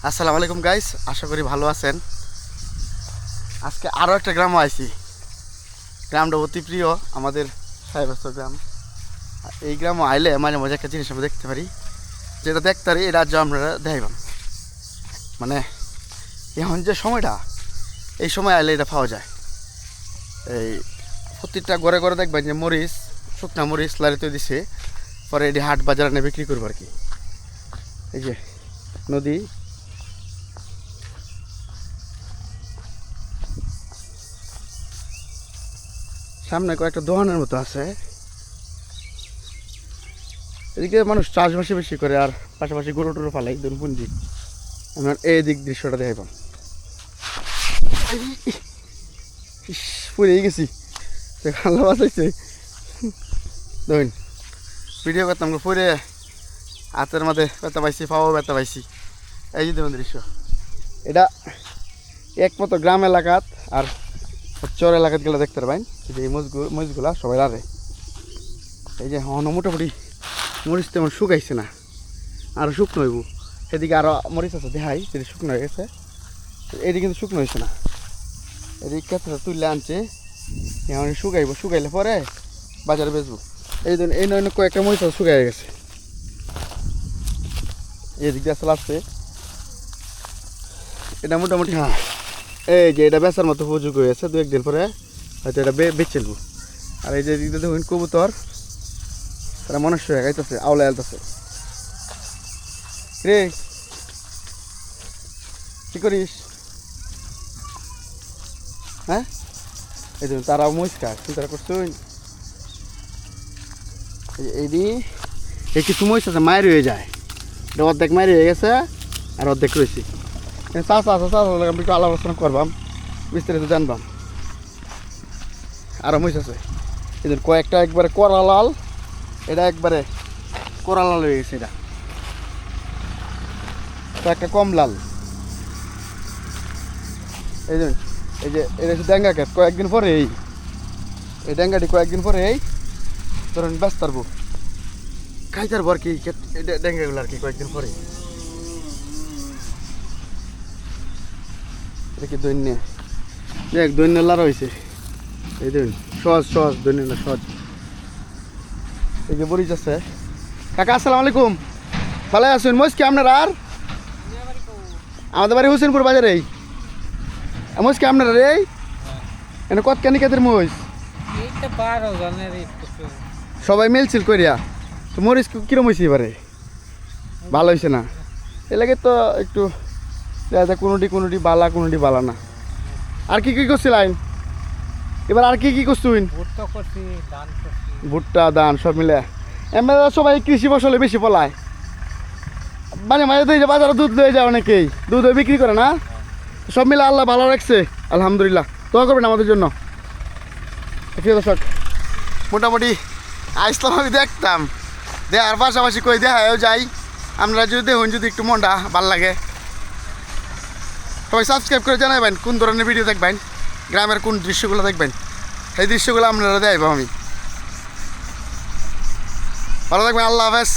আসসালামু আলাইকুম গাইস, আশা করি ভালো আছেন। আজকে আরও একটা গ্রামে আইছি। গ্রামটা অতি প্রিয় আমাদের সাহেবস্ত গ্রাম। এই গ্রামে আইলে মাঝে মাঝে একটা জিনিস আমরা দেখতে পারি, যেটা দেখতে পারি এটা আজ আপনারা দেখাইবাম। মানে এখন যে সময়টা, এই সময় আইলে এটা পাওয়া যায়। এই প্রত্যেকটা ঘরে ঘরে দেখবেন যে মরিচ, শুকনা মরিচ লারিতে দিছে, পরে এটি হাট বাজারে নিয়ে বিক্রি করবো আর কি। এই যে নদী, সামনে কয়েকটা দোকানের মতো আছে। এদিকে মানুষ চাষবাসে বেশি করে, আর পাশাপাশি গরু টরু ফালাই পুঞ্জি। আমার এই দিক দৃশ্যটা দেখাইবাম। পুড়েই গেছি, খাল্লা বাঁচাইছে। ধরুন ভিডিও করতাম, পুরে হাতের মধ্যে ব্যথা পাইছি, পাওয়া ব্যথা পাইছি। এই যে দেখুন দৃশ্য, এটা একমাত্র গ্রাম এলাকাত আর চর এলাকাত গেলে দেখতে পারবেন যে এই মরিচগুলা সবাই রারে। এই যে মোটামুটি মরিচ তেমন শুকাইছে না, আরও শুকনো হইব। সেদিকে আরও মরিচ আছে দেখাই, সেটি শুকনো হয়ে গেছে। এটি কিন্তু শুকনো হয়েছে না, এদিকে কেঁচা তুললে আনছে, এখন শুকাইব। শুকাইলে পরে বাজারে বেচবো। এই ধরুন এই নয় কয়েকটা মরিচ আছে শুকাই গেছে, এদিক দিয়ে আসলে আসছে। এটা মোটামুটি হ্যাঁ, এই যে এটা বেচার মতো উপযোগ হয়েছে। দু একদিন পরে হয়তো এটা বেচেলবো। আর এই যে এদিকে দেখুন কবুতর, তারা মনুষ্য হয়ে গাইতেছে, আওলা আলতেছে। রে কি করিস? হ্যাঁ, এই দেখুন তারাও মহিষ খায়, চিন্তা করছুন। এই কিছু মহিষ আছে মায়ের হয়ে যায়, এটা অর্ধেক মায়ের হয়ে গেছে আর অর্ধেক রয়েছে। আমি একটু আলোচনা করবাম, বিস্তারিত জানবাম। আরও মহিষ আছে, এদের কয়েকটা একবারে কড়া লাল, এটা একবারে কড়া লাল হয়ে গেছে। এটা কয়েকটা কম লাল। এই যে এটা হচ্ছে ডেঙ্গা ক্ষেত। কয়েকদিন পরে এই ডেঙ্গাটি কয়েকদিন পরে ধরেন ব্যস্ত পারবো, খাইতে পারবো আর কি ডেঙ্গাগুলো আর কি কয়েকদিন পরে। এটা কি দৈন্য, দেখ দৈন্য লার হয়েছে। এই দেখুন সহজ দৈন্য সহজ। এই যে বরিচ আছে। কাকা আসসালামু আলাইকুম, ভালো আছেন? মহিষ কি আপনার? আর আমাদের বাড়ি হোসেনপুর বাজারে। মহিষ কি আপনার? এই এনে কত কানি কাদের মহিষ? সবাই মিলছিল করিয়া। তো মরিচ কিরম হয়েছে এবারে? ভালো হয়েছে না? এ লাগে তো একটু কোনোটি বালা, কোনোটি বালা না। আর কি করছিলেন এবার? আর কি করছুন? ভুট্টা ধান সব মিলে এমনি সবাই কৃষি ফসলে বেশি পলায়। মাঝে মাঝে তো এই যে বাজারে দুধ লয়ে যায়, অনেকেই দুধ বিক্রি করে না। সব মিলে আল্লাহ ভালো রাখছে, আলহামদুলিল্লাহ। দোয়া করবেন আমাদের জন্য। প্রিয় দর্শক, মোটামুটি আসলাম, আমি দেখতাম দেখার পাশাপাশি কই দেখাও যাই। আপনারা যদি দেখুন, যদি একটু মনটা ভালো লাগে, সবাই সাবস্ক্রাইব করে জানাবেন কোন ধরনের ভিডিও দেখবেন, গ্রামের কোন দৃশ্যগুলো দেখবেন। এই দৃশ্যগুলো আপনারা দেখাবো আমি। ভালো থাকবেন, আল্লাহ হাফেজ।